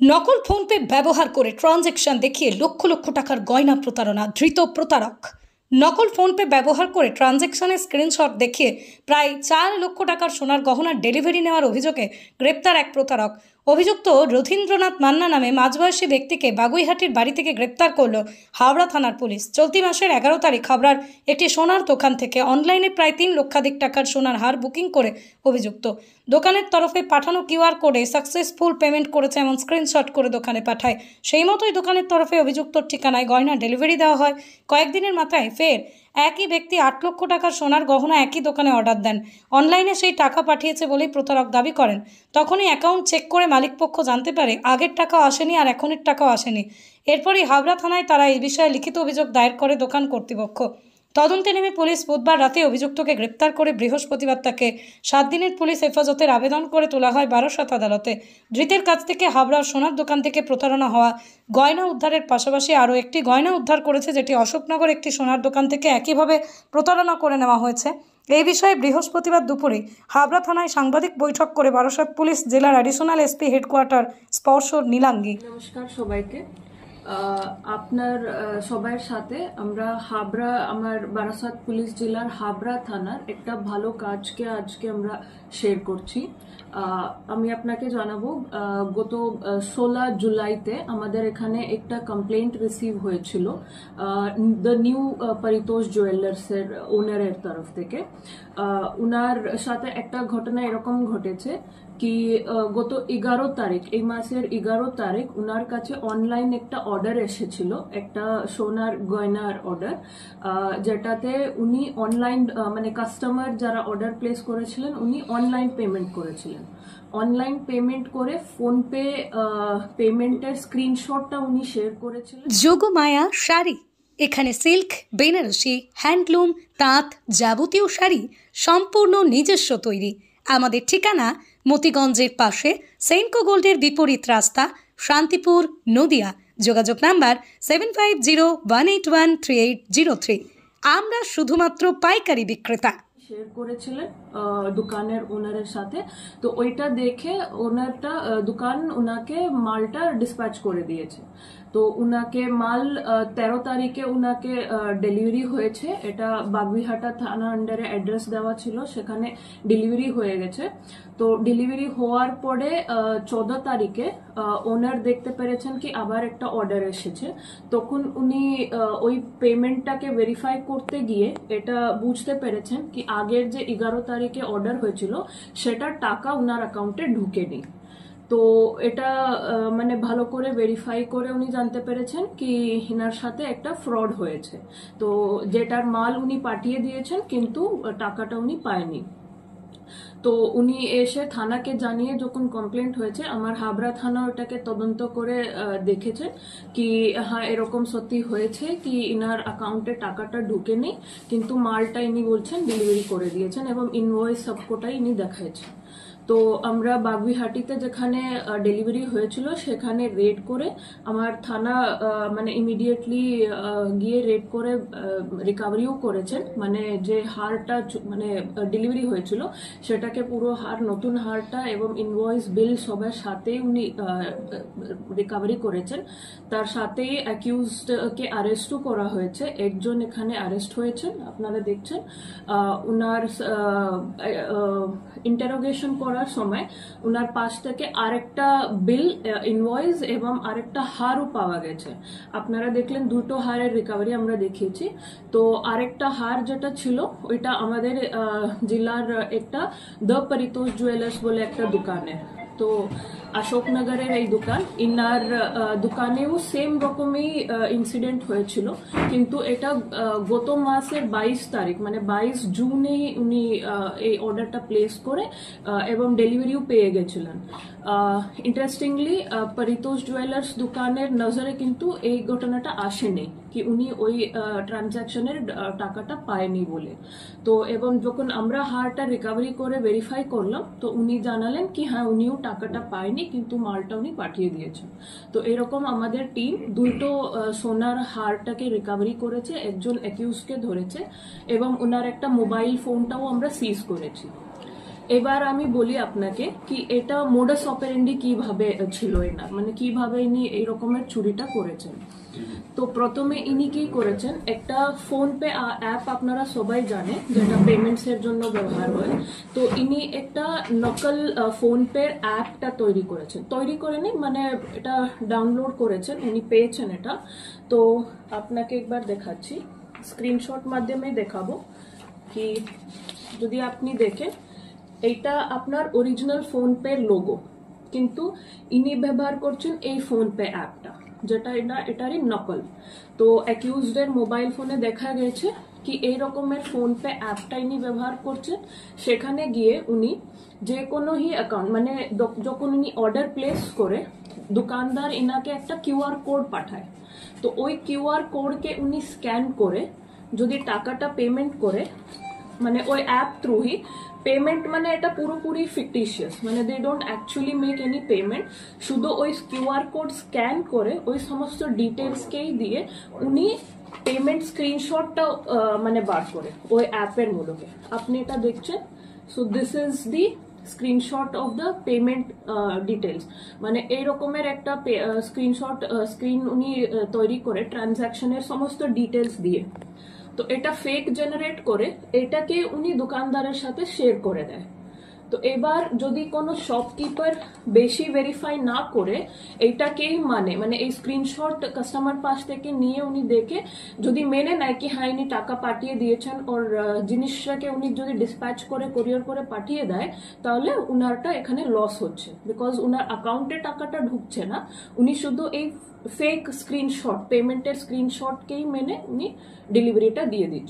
নকল ফোনপে ব্যবহার করে ট্রানজ্যাকশন দেখিয়ে লক্ষ লক্ষ টাকার গয়না প্রতারণা, ধৃত প্রতারক। নকল ফোনপে ব্যবহার করে ট্রানজ্যাকশনের স্ক্রিনশট দেখিয়ে প্রায় 4 লক্ষ টাকার সোনার গহনার ডেলিভারি নেওয়ার অভিযোগে গ্রেপ্তার এক প্রতারক। অভিযুক্ত রথীন্দ্রনাথ মান্না নামে মাঝবয়সী ব্যক্তিকে বাগুইহাটির বাড়ি থেকে গ্রেপ্তার করল হাওড়া থানার পুলিশ। চলতি মাসের 11 তারিখ হাওড়ার একটি সোনার দোকান থেকে অনলাইনে প্রায় 3 লক্ষাধিক টাকার সোনার হার বুকিং করে অভিযুক্ত দোকানের তরফে পাঠানো কিউআর কোডে সাকসেসফুল পেমেন্ট করেছে এমন স্ক্রিনশট করে দোকানে পাঠায়। সেই মতোই দোকানের তরফে অভিযুক্তর ঠিকানায় গয়না ডেলিভারি দেওয়া হয়। কয়েকদিনের মাথায় ফের একই ব্যক্তি 8 লক্ষ টাকার সোনার গহনা একই দোকানে অর্ডার দেন। অনলাইনে সেই টাকা পাঠিয়েছে বলেই প্রতারক দাবি করেন। তখনই অ্যাকাউন্ট চেক করে মালিকপক্ষ জানতে পারে আগের টাকাও আসেনি আর এখনের টাকাও আসেনি। এরপরই হাওড়া থানায় তারা এই বিষয়ে লিখিত অভিযোগ দায়ের করে দোকান কর্তৃপক্ষ। তদন্তে নেমে পুলিশ বুধবার রাতে অভিযুক্তকে গ্রেপ্তার করে বৃহস্পতিবার তাকে 7 দিনের পুলিশ হেফাজতের আবেদন করে তোলা হয় বারাসত আদালতে। ধৃতের কাছ থেকে হাওড়ার সোনার দোকান থেকে প্রতারণা হওয়া গয়না উদ্ধারের পাশাপাশি আরও একটি গয়না উদ্ধার করেছে, যেটি অশোকনগর একটি সোনার দোকান থেকে একইভাবে প্রতারণা করে নেওয়া হয়েছে। এই বিষয়ে বৃহস্পতিবার দুপুরে হাওড়া থানায় সাংবাদিক বৈঠক করে বারাসত পুলিশ জেলার অ্যাডিশনাল এসপি হেডকোয়ার্টার স্পর্শ নীলাঙ্গী। নমস্কার সবাইকে। আপনার সবার সাথে আমরা হাবড়া, আমার বারাসাত পুলিশ জেলার হাবড়া থানার একটা ভালো কাজকে আজকে আমরা শেয়ার করছি। আমি আপনাকে জানাবো, গত 16 জুলাইতে আমাদের এখানে একটা কমপ্লেন্ট রিসিভ হয়েছিল দ্য নিউ পরিতোষ জুয়েলার্সের ওনারের তরফ থেকে। উনার সাথে একটা ঘটনা এরকম ঘটেছে কি গত 11 তারিখ, এই মাসের 11 তারিখ উনার কাছে অনলাইন একটা অর্ডার এসেছিল, একটা সোনার গয়নার অর্ডার, যেটাতে উনি অনলাইন মানে কাস্টমার যারা অর্ডার প্লেস করেছিলেন উনি অনলাইন পেমেন্ট করেছিলেন। অনলাইন পেমেন্ট করে ফোনপে পেমেন্টের স্ক্রিনশটটা উনি শেয়ার করেছিলেন। যোগমায়া শাড়ি, এখানে সিল্ক, বেনারসি, হ্যান্ডলুম, তাঁত, যাবতীয় শাড়ি সম্পূর্ণ নিজস্ব তৈরি। আমাদের ঠিকানা মতিগঞ্জের পাশে সেনকো গোল্ডের বিপরীত রাস্তা, শান্তিপুর, নদিয়া। যোগাযোগ নাম্বার 7501813803। আমরা শুধুমাত্র পাইকারি বিক্রেতা। শেয়ার করেছিলেন দোকানের ওনারের সাথে, তো ওইটা দেখে ওনারটা দোকান ওনাকে মালটা ডিসপ্যাচ করে দিয়েছে। তো উনাকে মাল 13 তারিখে উনাকে ডেলিভারি হয়েছে। এটা বাগুইহাটা থানা আন্ডারে অ্যাড্রেস দেওয়া ছিল, সেখানে ডেলিভারি হয়ে গেছে। তো ডেলিভারি হওয়ার পরে 14 তারিখে ওনার দেখতে পেরেছেন কি আবার একটা অর্ডার এসেছে। তখন উনি ওই পেমেন্টটাকে ভেরিফাই করতে গিয়ে এটা বুঝতে পেরেছেন কি আগের যে 11 তারিখে অর্ডার হয়েছিল সেটার টাকা উনার অ্যাকাউন্টে ঢুকেনি। তো এটা মানে ভালো করে ভেরিফাই করে উনি জানতে পেরেছেন কি ইনার সাথে একটা ফ্রড হয়েছে। তো যেটার মাল উনি পাঠিয়ে দিয়েছেন কিন্তু টাকাটা উনি পায়নি। তো উনি এসে থানাকে জানিয়ে যখন কমপ্লেন্ট হয়েছে, আমার হাবড়া থানা ওটাকে তদন্ত করে দেখেছেন কি হ্যাঁ এরকম সত্যি হয়েছে কি ইনার অ্যাকাউন্টে টাকাটা ঢুকেনি, কিন্তু মালটা ইনি বলছেন ডেলিভারি করে দিয়েছেন এবং ইনভয়েস সবকটাই ইনি দেখাচ্ছেন। তো আমরা বাগুইহাটিতে যেখানে ডেলিভারি হয়েছিল সেখানে রেড করে আমার থানা মানে ইমিডিয়েটলি গিয়ে রেড করে রিকভারিও করেছেন। মানে যে হারটা মানে ডেলিভারি হয়েছিল সেটাকে পুরো হার, নতুন হারটা এবং ইনভয়েস বিল সবার সাথে উনি রিকভারি করেছেন। তার সাথেই অ্যাকিউজডকে অ্যারেস্টও করা হয়েছে। একজন এখানে অ্যারেস্ট হয়েছেন, আপনারা দেখছেন। উনার ইন্টারোগেশন করার সময় উনার পাশ থেকে আরেকটা বিল, ইনভয়েস এবং আরেকটা হারও পাওয়া গেছে। আপনারা দেখলেন দুটো হারের রিকভারি আমরা দেখিয়েছি। তো আরেকটা হার যেটা ছিল ওইটা আমাদের জেলার একটা দ্য পরিতোষ জুয়েলার্স বলে একটা দোকানের। তো অশোকনগরের এই দোকান, ইনার দোকানেও সেম রকমই ইনসিডেন্ট হয়েছিল, কিন্তু এটা গত মাসের 22 তারিখ মানে 22 জুনেই উনি এই অর্ডারটা প্লেস করে এবং ডেলিভারিও পেয়ে গেছিলেন। ইন্টারেস্টিংলি পরিতোষ জুয়েলার্স দোকানের নজরে কিন্তু এই ঘটনাটা আসেনি কি উনি ওই ট্রানজাকশনের টাকাটা পায়নি বলে। তো এবং যখন আমরা হারটা রিকভারি করে ভেরিফাই করলাম তো উনি জানালেন কি হ্যাঁ উনিও টাকাটা পায়নি কিন্তু মালটা উনি পাঠিয়ে দিয়েছেন। তো এরকম আমাদের টিম দুটো সোনার হারটাকে রিকভারি করেছে, একজন অ্যাকিউজকে ধরেছে এবং ওনার একটা মোবাইল ফোনটাও আমরা সিজ করেছি। এবার আমি বলি আপনাকে কি এটা মোডাস অপারেন্ডি কিভাবে ছিল এনার, মানে কিভাবে ইনি এই রকমের চুরিটা করেছেন। তো প্রথমে ইনি কি করেছেন, একটা ফোন পে অ্যাপ আপনারা সবাই জানে যেটা পেমেন্টস এর জন্য ব্যবহার হয়। তো ইনি একটা নকল ফোন পে অ্যাপটা তৈরি করেছেন, তৈরি করেনি মানে এটা ডাউনলোড করেছেন, উনি পেয়েছেন এটা। তো আপনাকে একবার দেখাচ্ছি, স্ক্রিনশট মাধ্যমে দেখাবো কি যদি আপনি দেখেন এইটা আপনার অরিজিনাল ফোন পে লোগো, কিন্তু ইনি ব্যবহার করছেন এই ফোন পে অ্যাপটা যেটা এটারই নকল। তো অ্যাকিউজডের মোবাইল ফোনে দেখা গেছে কি এই রকমের ফোন পে অ্যাপটা ইনি ব্যবহার করছেন। সেখানে গিয়ে উনি যে কোনো হি অ্যাকাউন্ট মানে যখন উনি অর্ডার প্লেস করে দোকানদার ইনাকে একটা কিউআর কোড পাঠায়, তো ওই কিউআর কোডকে উনি স্ক্যান করে যদি টাকাটা পেমেন্ট করে, মানে ওই অ্যাপ থ্রু হি পেমেন্ট, মানে এটা পুরোপুরি ফিকটিশিয়াস, মানে they don't actually make any payment, শুধু ওই কিউআর কোড স্ক্যান করে ওই সমস্ত ডিটেলসকেই দিয়ে উনি পেমেন্ট স্ক্রিনশটটা মানে বার করে ওই অ্যাপের মূলকে। আপনি এটা দেখছেন, so this is the screenshot of the payment details, মানে এই রকমের একটা স্ক্রিন উনি তৈরি করে ট্রানজাকশনের সমস্ত ডিটেলস দিয়ে। তো এটা ফেক জেনারেট করে এটাকে উনি দোকানদারের সাথে শেয়ার করে দেয়। তো এবার যদি কোনো শপকিপার বেশি ভেরিফাই না করে এইটাকেই মানে এই স্ক্রিনশট কাস্টমার পাশ থেকে নিয়ে উনি দেখে যদি মেনে নেয় কি হ্যাঁ ইনি টাকা পাঠিয়ে দিয়েছেন ওর জিনিসটাকে উনি যদি ডিসপ্যাচ করে কোরিয়ার করে পাঠিয়ে দেয়, তাহলে উনারটা এখানে লস হচ্ছে, বিকজ উনার অ্যাকাউন্টে টাকাটা ঢুকছে না, উনি শুধু এই ফেক স্ক্রিনশট পেমেন্টের স্ক্রিনশটকেই মেনে উনি ডেলিভারিটা দিয়ে দিচ্ছে।